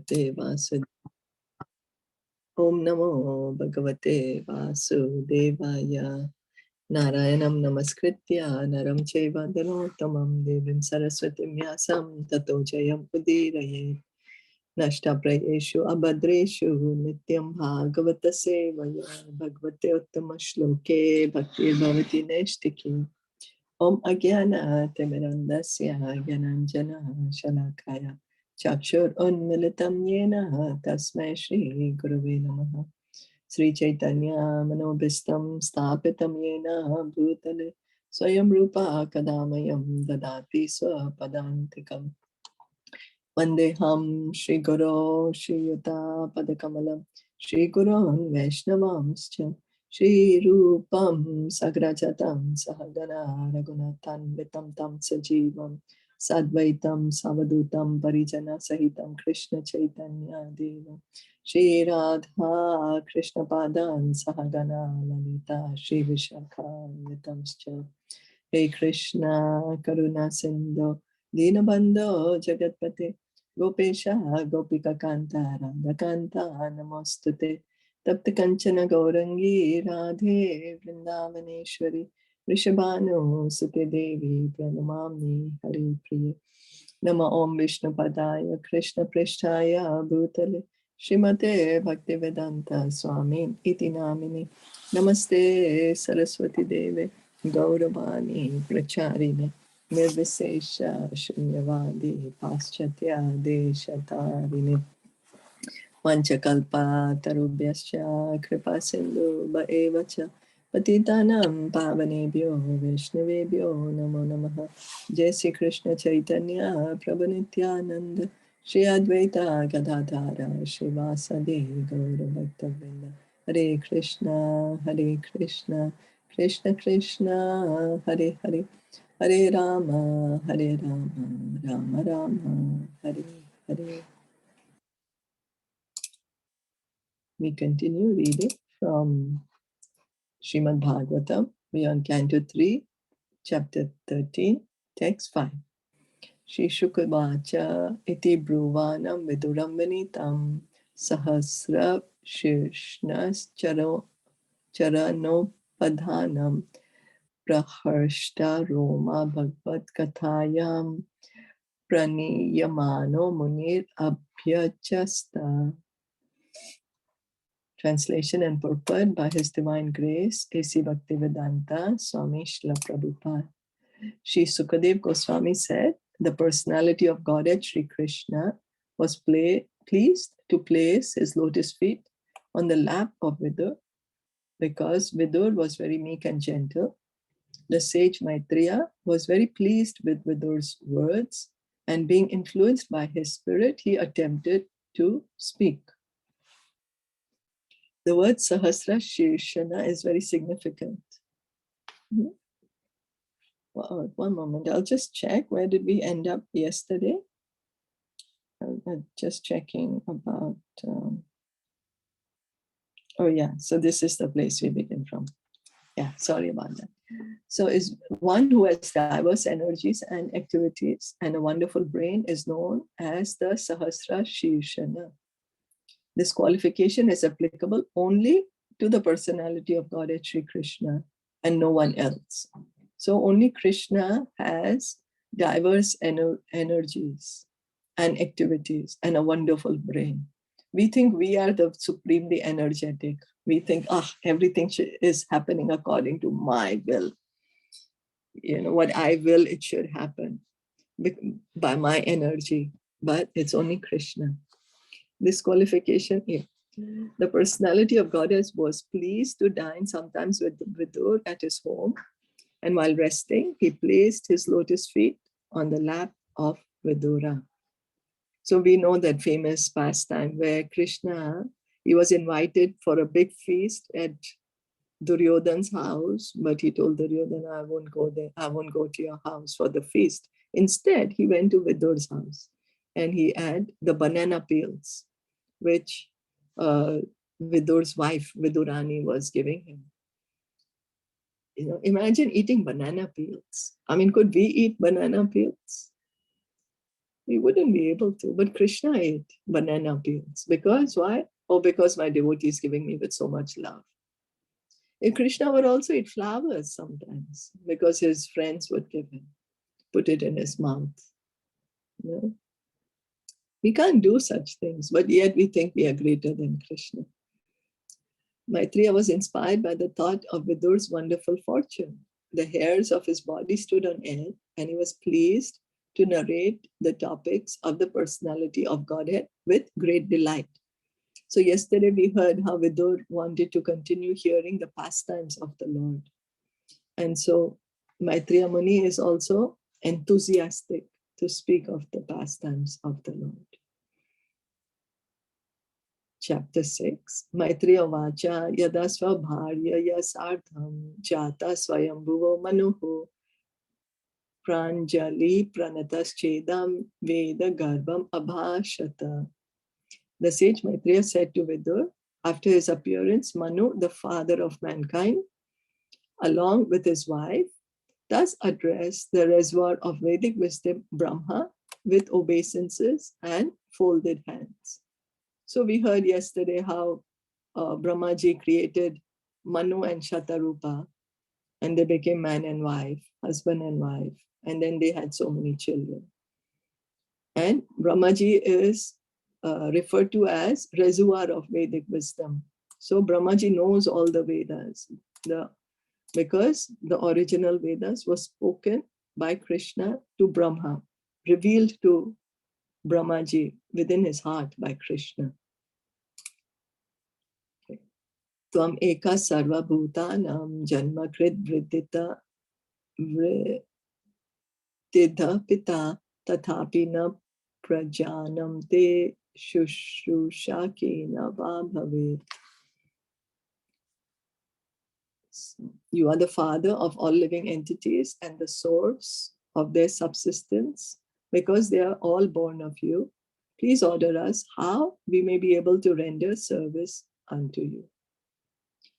Bhagavate Vasudevaya. Om Namo Bhagavate Vasudevaya. Narayanam Namaskritya Naram Chaiva Dhanottamam Devim Saraswatim Vyasam Tato Jayam Udiraye. Nashta Prayeshu Abhadreshu Nityam Bhagavata Sevaya Bhagavate Uttama Shloke Bhaktir Bhavati Neshtiki. Om Agyana Timirandasya Gyananjana Shalakaya Chakshur Unmilitam Yena Tasmai Shri Gurave Namaha. Sri Caitanya Manobhistam Stapitam Yena Bhutale Swayam Rupa Kadamayam Dadati Swapadantikam. Vandeham Shri Guru Shri Yuta Padakamalam Shri Gurun Vaishnavamscha Shri Rupam Sagrajatam Sahagana Raghunathan Vitam Tam Sajivam Sadvaitam Savadutam Parijana Sahitam Krishna Chaitanya Deva Shri Radha Krishna Padan Sahagana Lalita Shri Vishakha Vitamscha. Hey Krishna Karuna Sindhu Dinabandho Jagatpate Gopesha Gopika Kanta Radha Kanta Namostute Tapta Kanchana Gaurangi Radhe Vrindavaneshwari Rishabhanu Sute Devi Pranamami Hari Priya Nama Om Vishnu Padaya Krishna Prishtaya Bhutale Shrimate Bhaktivedanta Swami Iti Namini Namaste Saraswati Deve Gauravani Pracharine Nirvisesha Shunyavadi Paschatya Deshatarine Vanchakalpa Tarubhyascha Kripa Sindhu Bhaevacha Patitanam Pavanebhyo Vaishnavebhyo Namo Namaha. Jai Sri Krishna Chaitanya Prabhu Nityananda Shri Advaita Gadadhara Srivasadi Gaura Bhaktavrinda. Hare Krishna Hare Krishna Krishna Krishna Hare Hare Hare Rama Hare Rama Rama Rama Hare Hare. We continue reading from Srimad Bhagavatam. We are on Canto 3, Chapter 13, Text 5. Shri Shukavacha iti bruvanam viduram vinitam sahasra shirshnas charanopadhanam praharshta roma bhagavad kathayam praniyamano munir abhyachasta. Translation and purport by His Divine Grace, A.C. Bhaktivedanta Swami Srila Prabhupada. Shri Sukadev Goswami said, the personality of Godhead Shri Krishna was pleased to place his lotus feet on the lap of Vidur because Vidur was very meek and gentle. The sage Maitreya was very pleased with Vidur's words, and being influenced by his spirit, he attempted to speak. The word Sahasra Shirshana is very significant. Well, one moment, I'll just check. Where did we end up yesterday? I'm just checking about, oh yeah, so this is the place we begin from. Yeah, sorry about that. So is one who has diverse energies and activities and a wonderful brain is known as the Sahasra Shirshana. This qualification is applicable only to the personality of Godhead Shri Krishna and no one else. So only Krishna has diverse energies and activities and a wonderful brain. We think we are the supremely energetic. We think, everything is happening according to my will. You know, what I will, it should happen by my energy. But it's only Krishna. This qualification, the personality of Goddess was pleased to dine sometimes with Vidur at his home, and while resting, he placed his lotus feet on the lap of Vidura. So we know that famous pastime where Krishna, he was invited for a big feast at Duryodhana's house, but he told Duryodhana, I won't go there, I won't go to your house for the feast. Instead, he went to Vidur's house and he had the banana peels, which Vidur's wife, Vidurani, was giving him. You know, imagine eating banana peels. I mean, could we eat banana peels? We wouldn't be able to. But Krishna ate banana peels. Because why? Oh, because my devotee is giving me with so much love. And Krishna would also eat flowers sometimes because his friends would give him, put it in his mouth. You know? We can't do such things, but yet we think we are greater than Krishna. Maitreya was inspired by the thought of Vidur's wonderful fortune. The hairs of his body stood on end, and he was pleased to narrate the topics of the personality of Godhead with great delight. So yesterday we heard how Vidur wanted to continue hearing the pastimes of the Lord. And so Maitreya Muni is also enthusiastic to speak of the pastimes of the Lord. Chapter 6. Maitreya Vacha Yada Svabharya Yasartham Jata Swayambhuvo Manuho Pranjali Pranatas Veda Garbham Abhashata. The sage Maitreya said to Vidur, after his appearance, Manu, the father of mankind, along with his wife, thus addressed the reservoir of Vedic wisdom, Brahma, with obeisances and folded hands. So we heard yesterday how Brahmaji created Manu and Shatarupa, and they became man and wife, husband and wife, and then they had so many children. And Brahmaji is referred to as reservoir of Vedic wisdom. So Brahmaji knows all the Vedas, because the original Vedas was spoken by Krishna to Brahma, revealed to Brahmaji within his heart by Krishna. Tvam eka sarva bhutanam janma krit vriddita vriddha pita tathapi na prajanam te shushrusha va bhavet. You are the father of all living entities and the source of their subsistence, because they are all born of you. Please order us how we may be able to render service unto you.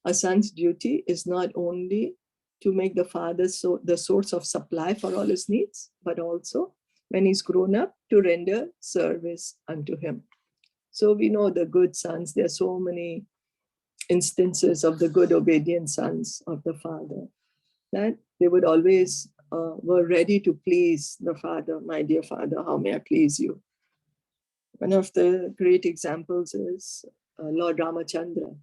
A son's duty is not only to make the father the source of supply for all his needs, but also when he's grown up to render service unto him. So we know the good sons, there are so many instances of the good obedient sons of the father, that they would always were ready to please the father. My dear father, how may I please you? One of the great examples is Lord Ramachandra.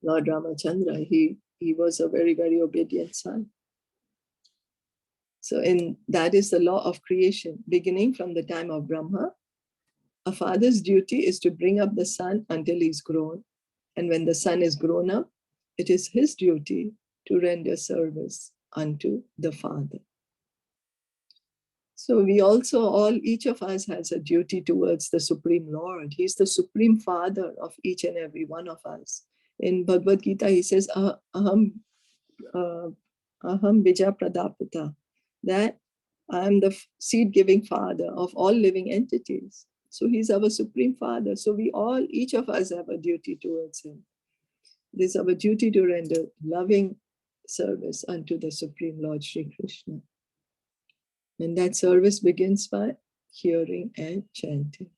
Lord Ramachandra, he was a very, very obedient son. So that is the law of creation. Beginning from the time of Brahma, a father's duty is to bring up the son until he's grown. And when the son is grown up, it is his duty to render service unto the father. So we also, each of us has a duty towards the Supreme Lord. He's the Supreme Father of each and every one of us. In Bhagavad Gita, he says, aham bija pradapita, that I am the seed-giving father of all living entities. So he's our Supreme Father. So each of us have a duty towards him. It is our duty to render loving service unto the Supreme Lord Sri Krishna. And that service begins by hearing and chanting.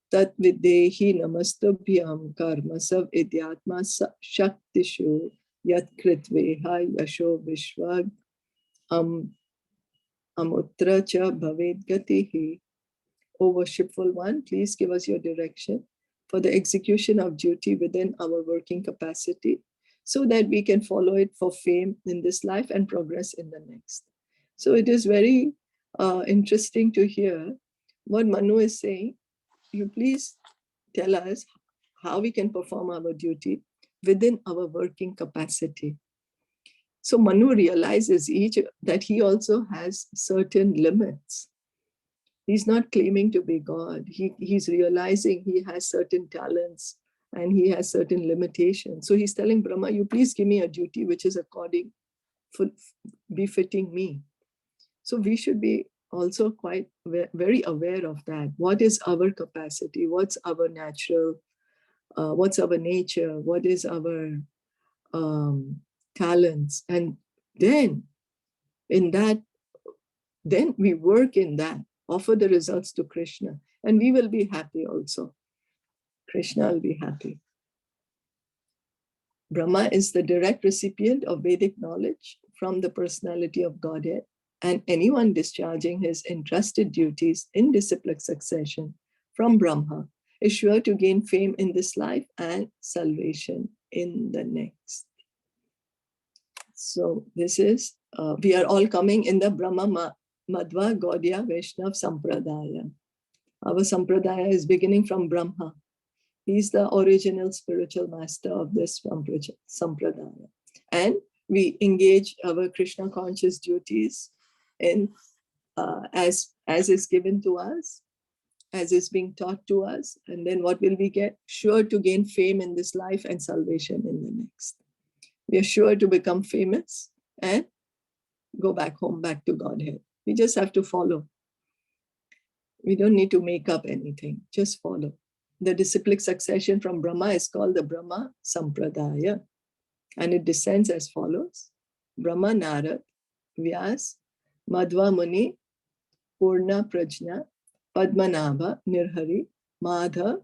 Tat videhi namastubhyam karmasav idyatma shaktishu yat kritveha yasho vishwag amutra cha bhaved gatihi. O worshipful one, please give us your direction for the execution of duty within our working capacity, so that we can follow it for fame in this life and progress in the next. So it is very interesting to hear what Manu is saying. You please tell us how we can perform our duty within our working capacity. So Manu realizes that he also has certain limits. He's not claiming to be God. He's realizing he has certain talents and he has certain limitations. So he's telling Brahma, you please give me a duty which is befitting me. So we should be also quite very aware of that. What is our capacity? What's our natural, what's our nature? What is our talents? And then in that then we work in that, offer the results to Krishna, and we will be happy also. Krishna will be happy. Brahma is the direct recipient of Vedic knowledge from the personality of Godhead, and anyone discharging his entrusted duties in disciplic succession from Brahma is sure to gain fame in this life and salvation in the next. So this is, we are all coming in the Brahma Madhva Gaudiya Vaishnav Sampradaya. Our Sampradaya is beginning from Brahma. He's the original spiritual master of this Sampradaya. And we engage our Krishna conscious duties in as is given to us, as is being taught to us. And then what will we get? Sure to gain fame in this life and salvation in the next. We are sure to become famous and go back home, back to Godhead. We just have to follow. We don't need to make up anything, just follow. The disciplic succession from Brahma is called the Brahma Sampradaya, and it descends as follows: Brahma Narad, Vyas, Madhva Muni, Purna Prajna, Padmanabha, Nirhari, Madha,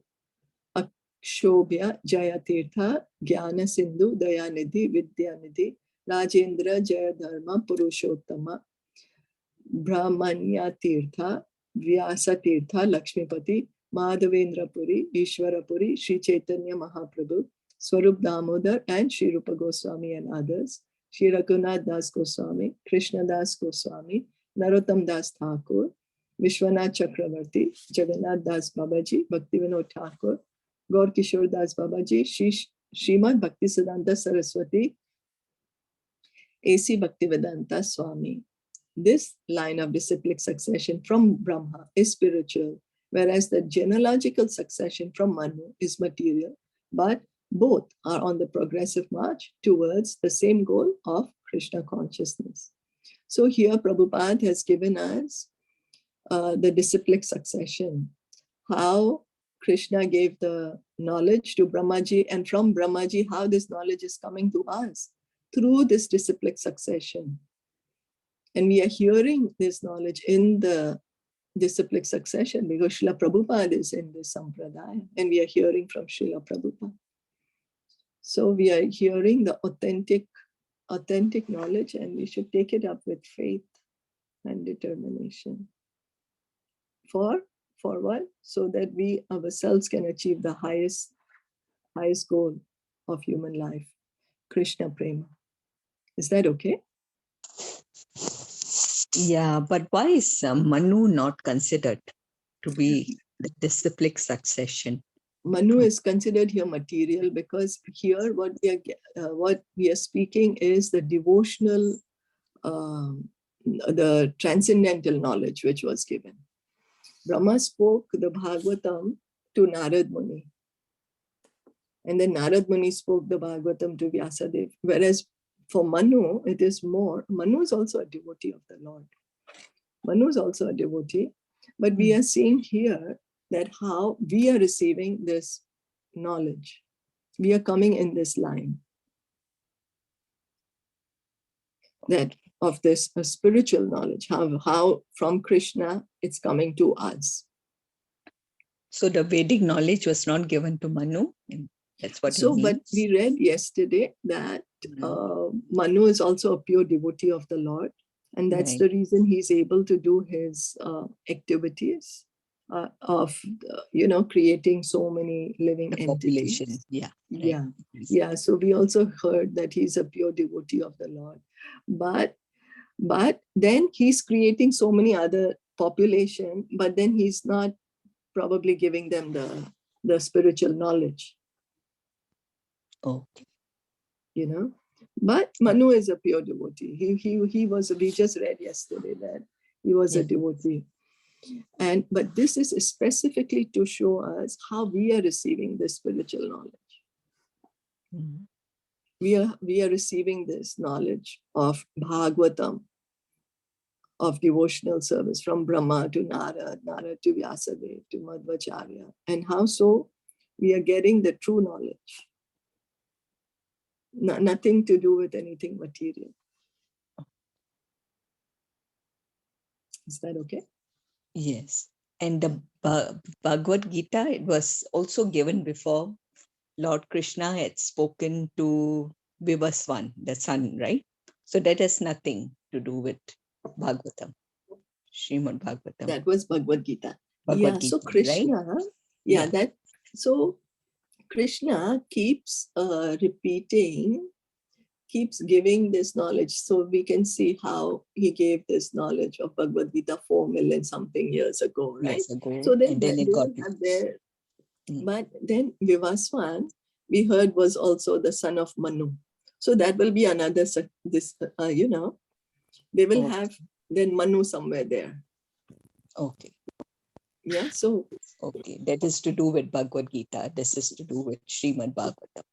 Akshobhya, Jayatirtha, Jnana Sindhu, Dayanidhi, Vidyanidhi, Rajendra, Jayadharma, Purushottama, Brahmanya Tirtha, Vyasa Tirtha, Lakshmipati, Madhavendra Puri, Ishvara Puri, Sri Caitanya Mahaprabhu, Swarup Damodar, and Sri Rupa Goswami and others, Sri Raghunath Das Goswami, Krishna Das Goswami, Narottam Das Thakur, Vishwanath Chakravarti, Jagannath Das Babaji, Bhaktivinoda Thakur, Gaur Kishore Das Babaji, Srimad Bhaktisiddhanta Saraswati, A.C. Bhaktivedanta Swami. This line of disciplic succession from Brahma is spiritual, whereas the genealogical succession from Manu is material, but both are on the progressive march towards the same goal of Krishna consciousness. So here Prabhupada has given us the disciplic succession, how Krishna gave the knowledge to Brahmaji, and from Brahmaji, how this knowledge is coming to us through this disciplic succession. And we are hearing this knowledge in the disciplic succession because Srila Prabhupada is in this sampradaya, and we are hearing from Srila Prabhupada. So we are hearing the authentic knowledge, and we should take it up with faith and determination. For what? So that we ourselves can achieve the highest goal of human life, Krishna Prema. Is that okay? Yeah, but why is Manu not considered to be the disciplic succession? Manu is considered here material because here what we are speaking is the devotional, the transcendental knowledge which was given. Brahma spoke the Bhagavatam to Narad Muni, and then Narad Muni spoke the Bhagavatam to Vyasadeva. Whereas for Manu, it is more. Manu is also a devotee of the Lord. Manu is also a devotee, but we are seeing here that how we are receiving this knowledge. We are coming in this line that of this spiritual knowledge, how from Krishna it's coming to us. So the Vedic knowledge was not given to Manu. That's what so he means. But we read yesterday that Manu is also a pure devotee of the Lord, and that's the reason he's able to do his activities of creating so many living entities. So we also heard that he's a pure devotee of the Lord, but then he's creating so many other population, but then he's not probably giving them the spiritual knowledge. Okay. But Manu is a pure devotee. He was, we just read yesterday that he was a devotee. But this is specifically to show us how we are receiving this spiritual knowledge. We are receiving this knowledge of Bhagavatam, of devotional service from Brahma to Narad, Narad to Vyasadeva to Madhvacharya, and how so we are getting the true knowledge. Nothing to do with anything material. Is that okay? Yes. And the Bhagavad Gita, it was also given before Lord Krishna had spoken to Vivaswan, the son, right? So that has nothing to do with Bhagavatam, Srimad Bhagavatam, That was Bhagavad Gita. Bhagavad Yeah, Gita, so Krishna, right? yeah, Yeah. that, so Krishna keeps repeating, keeps giving this knowledge. So we can see how he gave this knowledge of Bhagavad Gita 4 million something years ago, right? Years ago. So then And then they it got will have their, Mm. but then Vivaswan, we heard, was also the son of Manu. So that will be another, this, you know, they will have then Manu somewhere there. Okay. Yeah, so Okay. That is to do with Bhagavad Gita. This is to do with Srimad Bhagavatam,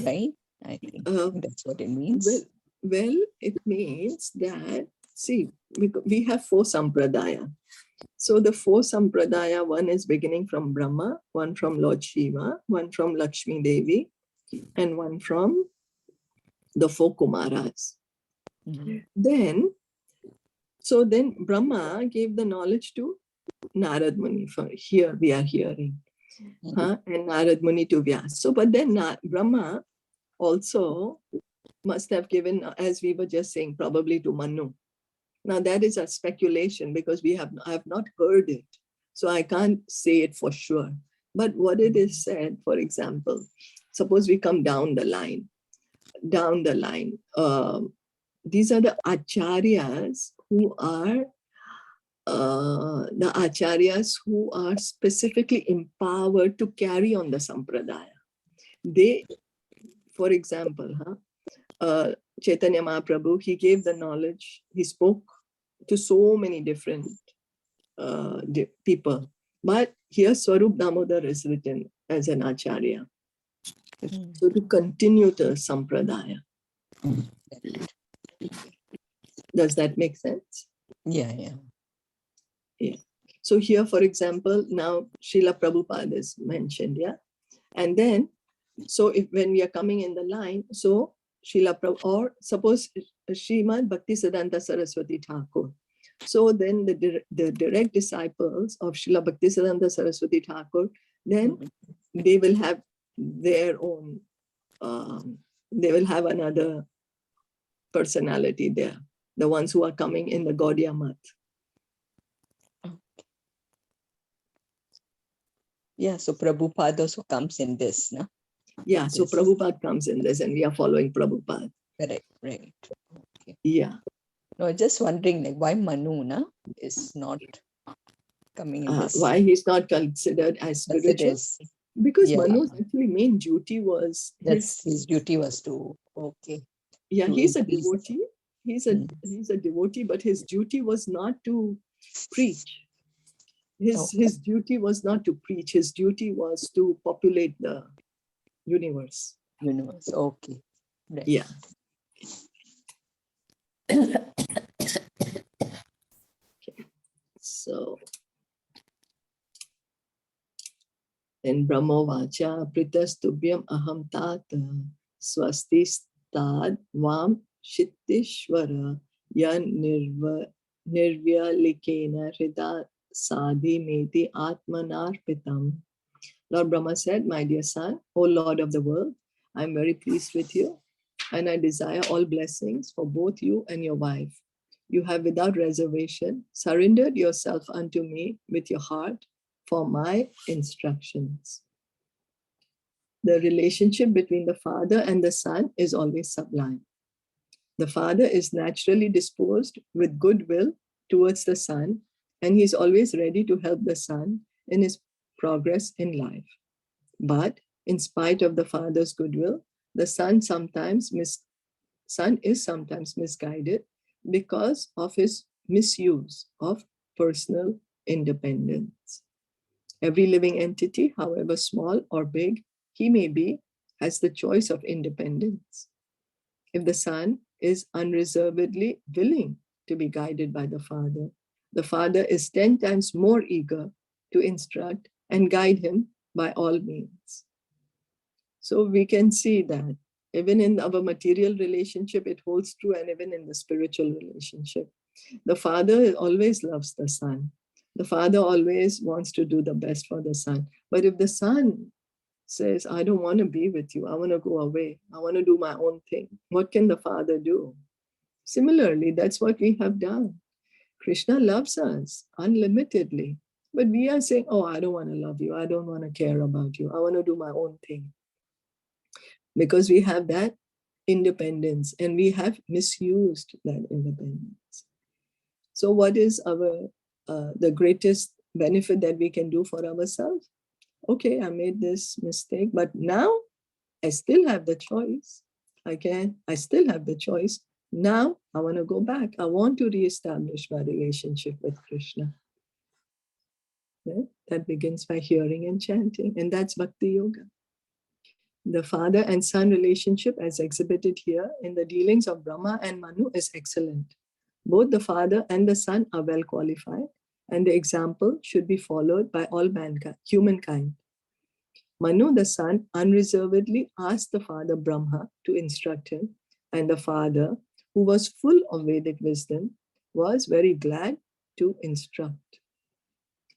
right? I think that's what it means. well, it means that, see, we have 4 sampradaya. So the 4 sampradaya, one is beginning from Brahma, one from Lord Shiva, one from Lakshmi Devi, and one from the 4 Kumaras. Then, so then Brahma gave the knowledge to Narad Muni. For here we are hearing, and Narad Muni to Vyas. So, but then Brahma also must have given, as we were just saying, probably to Manu. Now that is a speculation because I have not heard it, so I can't say it for sure. But what it is said, for example, suppose we come down the line. These are the acharyas who are specifically empowered to carry on the sampradaya. They, for example, Chaitanya Mahaprabhu, he gave the knowledge, he spoke to so many different people. But here Swarup Damodar is written as an acharya. So to continue the sampradaya. Does that make sense? Yeah. Yeah. So here, for example, now Srila Prabhupada is mentioned, yeah? And then, so if when we are coming in the line, so Srila Prabhupada, or suppose Srimad Bhaktisiddhanta Saraswati Thakur. So then the direct disciples of Srila Bhaktisiddhanta Saraswati Thakur, then they will have their own, they will have another personality there. The ones who are coming in the Gaudiya Math. Yeah, so Prabhupada also comes in this, no? Yeah, so Prabhupada comes in this and we are following Prabhupada. Correct, right. Okay. Yeah. No, just wondering like why Manu is not coming in this. Why he's not considered as spiritual? Because Manu's actually main duty was his duty was to yeah, he's a devotee. He's a devotee, but his duty was not to preach. His duty was not to preach. His duty was to populate the universe. Okay. Right. Yeah. So in Brahmovacha Pritastubhyam Aham Tata Swasti Stad Vam Shittishwara Yan Nirvyalikena Hrida Sadhi Meti Atmanarpitam. Lord Brahma said, my dear son, O Lord of the world, I am very pleased with you and I desire all blessings for both you and your wife. You have without reservation surrendered yourself unto me with your heart for my instructions. The relationship between the father and the son is always sublime. The father is naturally disposed with goodwill towards the son, and he is always ready to help the son in his progress in life. But in spite of the father's goodwill, the son is sometimes misguided because of his misuse of personal independence. Every living entity, however small or big he may be, has the choice of independence. If the son is unreservedly willing to be guided by the father is 10 times more eager to instruct and guide him by all means. So we can see that even in our material relationship, it holds true, and even in the spiritual relationship. The father always loves the son. The father always wants to do the best for the son. But if the son says, I don't want to be with you, I want to go away, I want to do my own thing, what can the father do? Similarly, that's what we have done. Krishna loves us unlimitedly. But we are saying, oh, I don't want to love you. I don't want to care about you. I want to do my own thing. Because we have that independence and we have misused that independence. So what is our the greatest benefit that we can do for ourselves? Okay, I made this mistake, but now I still have the choice. I still have the choice. Now I want to go back. I want to reestablish my relationship with Krishna. Yeah? That begins by hearing and chanting, and that's Bhakti Yoga. The father and son relationship as exhibited here in the dealings of Brahma and Manu is excellent. Both the father and the son are well qualified, and the example should be followed by all mankind, humankind. Manu, the son, unreservedly asked the father Brahma to instruct him, and the father, who was full of Vedic wisdom, was very glad to instruct.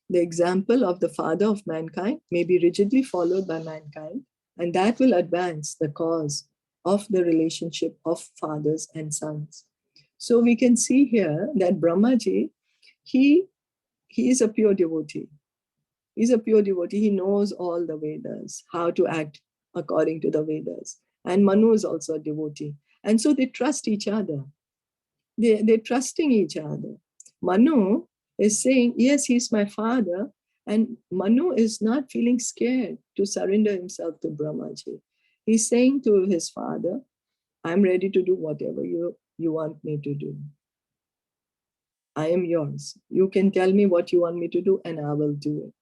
The example of the father of mankind may be rigidly followed by mankind, and that will advance the cause of the relationship of fathers and sons. So we can see here that Brahmaji, he is a pure devotee. He's a pure devotee. He knows all the Vedas, how to act according to the Vedas. And Manu is also a devotee. And so they trust each other. They're trusting each other. Manu is saying, yes, he's my father. And Manu is not feeling scared to surrender himself to Brahmaji. He's saying to his father, I'm ready to do whatever you want me to do. I am yours. You can tell me what you want me to do and I will do it.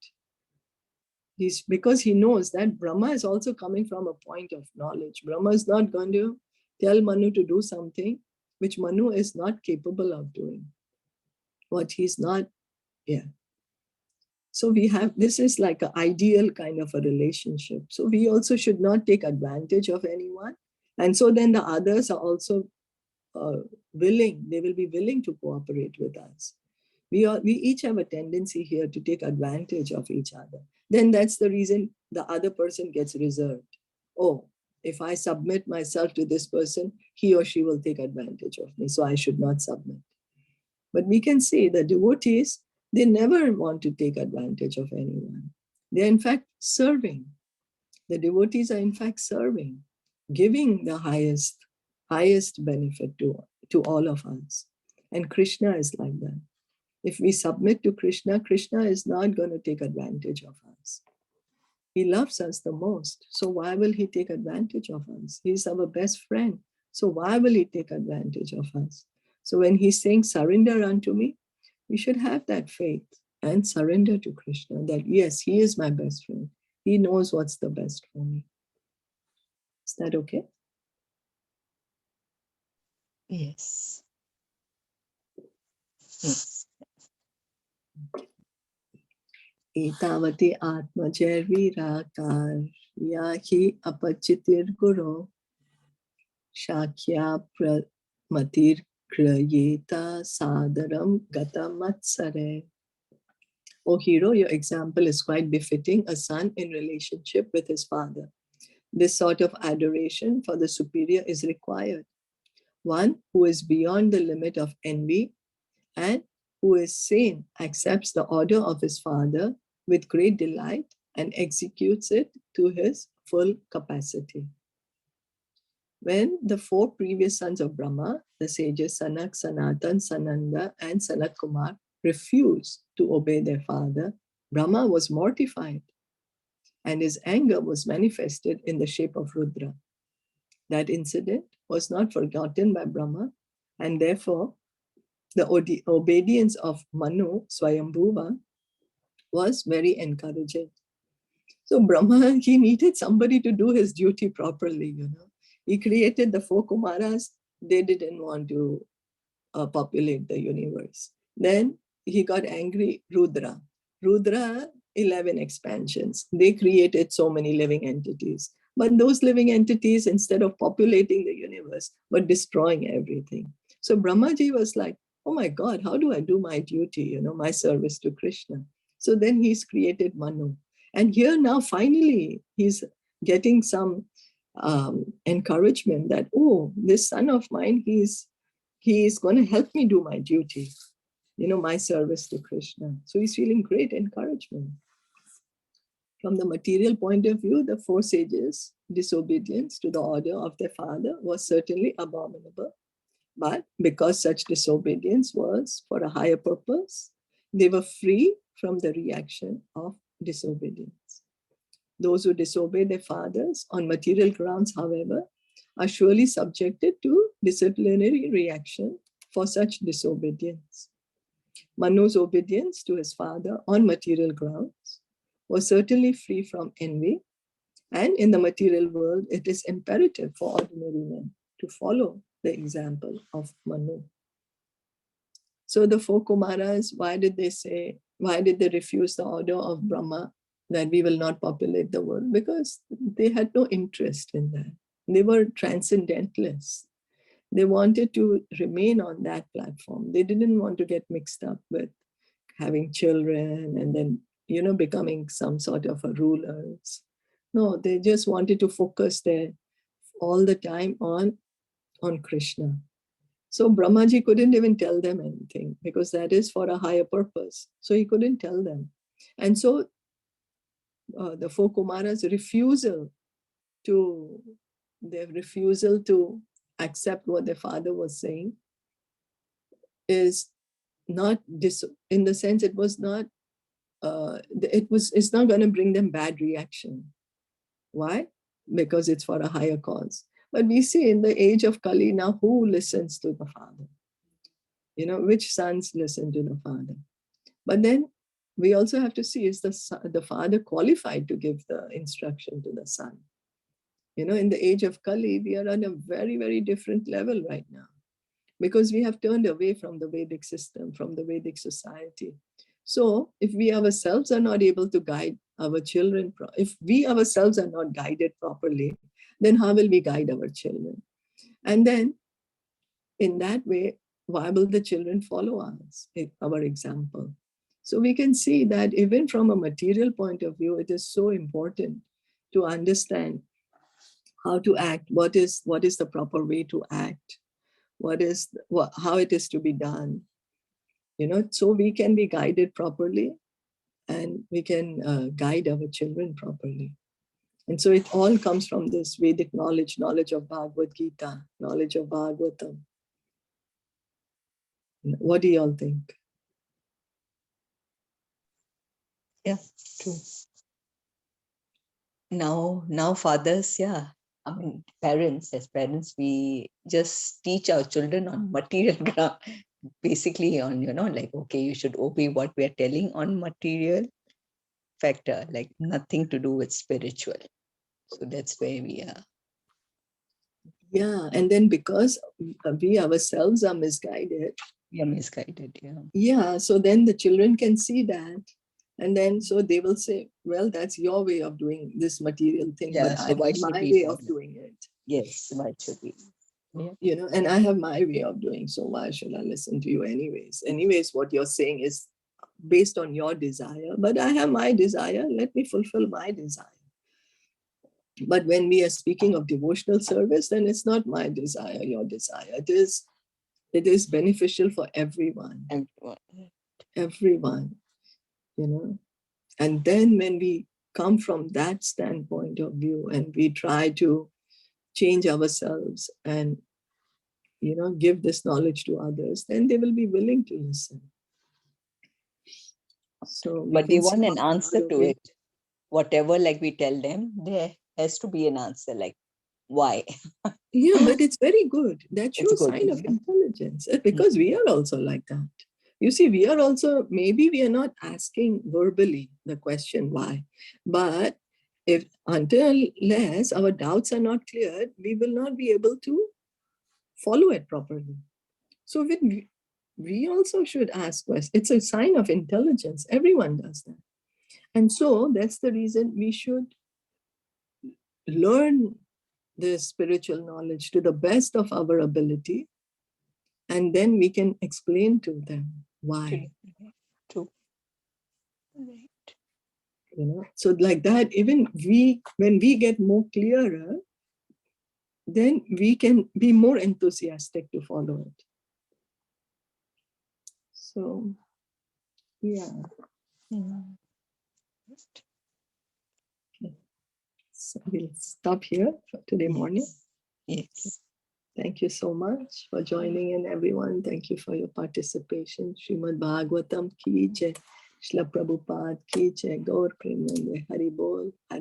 Because he knows that Brahma is also coming from a point of knowledge. Brahma is not going to tell Manu to do something which Manu is not capable of doing. What he's not, yeah. So we have, this is like an ideal kind of a relationship. So we also should not take advantage of anyone. And so then the others are also willing, they will be willing to cooperate with us. We each have a tendency here to take advantage of each other. Then that's the reason the other person gets reserved. Oh, if I submit myself to this person, he or she will take advantage of me, so I should not submit. But we can see the devotees, they never want to take advantage of anyone. They're in fact serving. The devotees are in fact serving, giving the highest benefit to all of us. And Krishna is like that. If we submit to Krishna, Krishna is not going to take advantage of us. He loves us the most. So why will he take advantage of us? He's our best friend. So why will he take advantage of us? So when he's saying, surrender unto me, we should have that faith and surrender to Krishna that, yes, he is my best friend. He knows what's the best for me. Is that okay? Yes. Yes. Etavati atmajarvirakar yahi apachitir guru shakya pramatir kriyeta sadaram gatamatsare. O hero, your example is quite befitting a son in relationship with his father. This sort of adoration for the superior is required. One who is beyond the limit of envy and who is sane accepts the order of his father with great delight and executes it to his full capacity. When the four previous sons of Brahma, the sages Sanak, Sanatan, Sananda, and Sanat Kumar, refused to obey their father, Brahma was mortified, and his anger was manifested in the shape of Rudra. That incident was not forgotten by Brahma, and therefore the obedience of Manu, Swayambhuva, was very encouraging. So Brahma, he needed somebody to do his duty properly, He created the four Kumaras. They didn't want to populate the universe. Then he got angry, Rudra. Rudra, 11 expansions. They created so many living entities. But those living entities, instead of populating the universe, were destroying everything. So Brahmaji was like, oh my God, how do I do my duty, my service to Krishna? So then he's created Manu. And here now, finally, he's getting some encouragement that, oh, this son of mine, he's going to help me do my duty, my service to Krishna. So he's feeling great encouragement. From the material point of view, the four sages' disobedience to the order of their father was certainly abominable. But because such disobedience was for a higher purpose, they were free from the reaction of disobedience. Those who disobey their fathers on material grounds, however, are surely subjected to disciplinary reaction for such disobedience. Manu's obedience to his father on material grounds was certainly free from envy, and in the material world, it is imperative for ordinary men to follow the example of Manu. So the four Kumaras, why did they refuse the order of Brahma that we will not populate the world? Because they had no interest in that. They were transcendentalists. They wanted to remain on that platform. They didn't want to get mixed up with having children and then, becoming some sort of a rulers. No, they just wanted to focus all the time on Krishna. So Brahmaji couldn't even tell them anything because that is for a higher purpose. So he couldn't tell them. And so the four Kumaras' refusal to accept what their father was saying is not in the sense it was not it's not going to bring them bad reaction. Why? Because it's for a higher cause. But we see in the age of Kali now, who listens to the father? Which sons listen to the father? But then we also have to see, is the father qualified to give the instruction to the son? In the age of Kali, we are on a very, very different level right now because we have turned away from the Vedic system, from the Vedic society. So if we ourselves are not able to guide our children, if we ourselves are not guided properly, then how will we guide our children? And then in that way, why will the children follow us, our example? So we can see that even from a material point of view, it is so important to understand how to act, what is the proper way to act, how it is to be done, so we can be guided properly and we can guide our children properly. And so it all comes from this Vedic knowledge of Bhagavad Gita, knowledge of Bhagavatam. What do you all think? Yeah, true. Now fathers, parents, as parents, we just teach our children on material ground, basically on, okay, you should obey what we are telling on material factor, like nothing to do with spiritual. So that's where we are. Yeah, and then because we ourselves are misguided. We are misguided, yeah. Yeah, so then the children can see that. And then so they will say, well, that's your way of doing this material thing, Yeah, but so I have why should my we way follow? of doing it. Yes, why should we? Yeah. And I have my way of doing, so why should I listen to you anyways? Anyways, what you're saying is based on your desire, but I have my desire, let me fulfill my desire. But when we are speaking of devotional service, then it's not my desire, your desire. It is beneficial for everyone. Everyone, And then when we come from that standpoint of view and we try to change ourselves and, give this knowledge to others, then they will be willing to listen. So, but they want an answer to it. Whatever, like we tell them, there has to be an answer, like why? Yeah, but it's very good. That shows sign of intelligence because we are also like that. You see, we are also, maybe we are not asking verbally the question why, but unless our doubts are not cleared, we will not be able to follow it properly. So we also should ask questions. It's a sign of intelligence. Everyone does that. And so that's the reason we should learn the spiritual knowledge to the best of our ability and then we can explain to them why. True. Right. So like that, even when we get more clearer, then we can be more enthusiastic to follow it. So, yeah. Okay. So we'll stop here for today morning. Yes. Thank you so much for joining in, everyone. Thank you for your participation. Srimad Bhagavatam ki jai, Shila Prabhupada ki jai, Gaur Premanande, Hari Bol, Hare